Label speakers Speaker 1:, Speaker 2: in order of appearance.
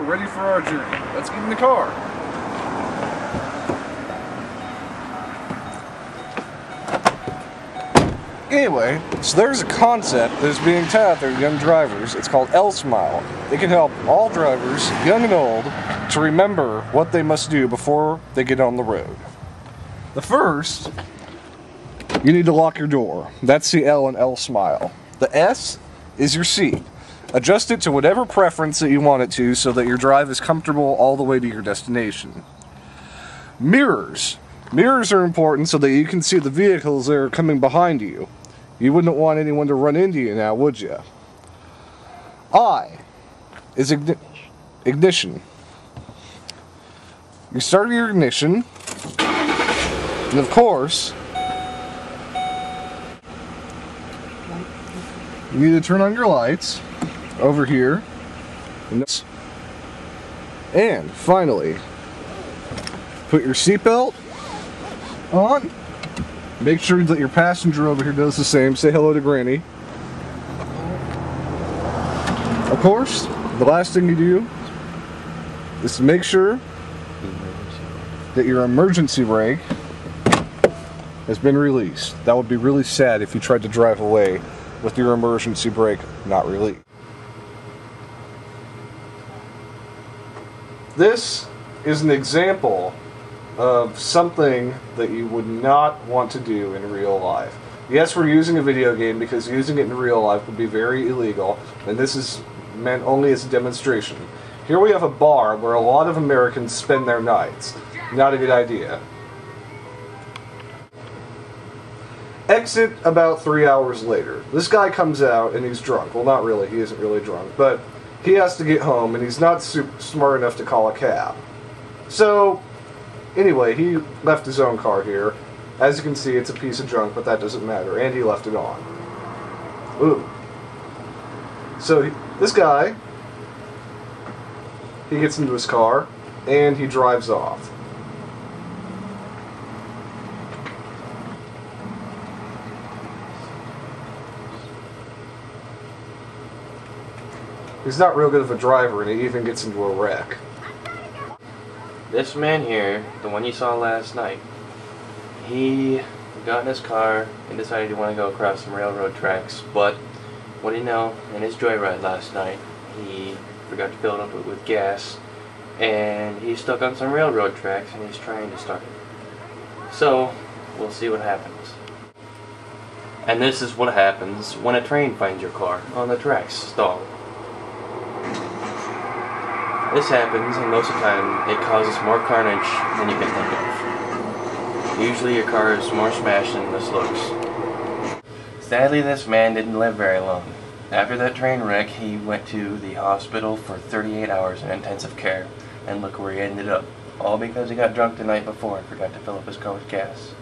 Speaker 1: we're ready for our journey. Let's get in the car. Anyway, so there's a concept that is being taught out there to young drivers. It's called L-Smile. It can help all drivers, young and old, to remember what they must do before they get on the road. The first, you need to lock your door. That's the L in L-Smile. The S is your seat. Adjust it to whatever preference that you want it to so that your drive is comfortable all the way to your destination. Mirrors. Mirrors are important so that you can see the vehicles that are coming behind you. You wouldn't want anyone to run into you now, would you? I is ignition. You start your ignition, and of course, you need to turn on your lights over here. And finally, put your seatbelt on. Make sure that your passenger over here does the same. Say hello to Granny. Of course, the last thing you do is to make sure that your emergency brake has been released. That would be really sad if you tried to drive away with your emergency brake not released. This is an example of something that you would not want to do in real life. Yes, we're using a video game because using it in real life would be very illegal, and this is meant only as a demonstration. Here we have a bar where a lot of Americans spend their nights. Not a good idea. Exit about 3 hours later. This guy comes out and he's drunk. Well, not really, he isn't really drunk, but he has to get home and he's not super smart enough to call a cab. So, anyway, he left his own car here. As you can see, it's a piece of junk, but that doesn't matter. And he left it on. Ooh. So, this guy, he gets into his car, and he drives off. He's not real good of a driver, and he even gets into a wreck.
Speaker 2: This man here, the one you saw last night, he got in his car and decided he wanted to go across some railroad tracks, but what do you know, in his joyride last night, he forgot to fill it up with gas, and he's stuck on some railroad tracks and he's trying to start it. So, we'll see what happens. And this is what happens when a train finds your car on the tracks stalled. This happens, and most of the time, it causes more carnage than you can think of. Usually your car is more smashed than this looks. Sadly, this man didn't live very long. After that train wreck, he went to the hospital for 38 hours in intensive care, and look where he ended up. All because he got drunk the night before and forgot to fill up his car with gas.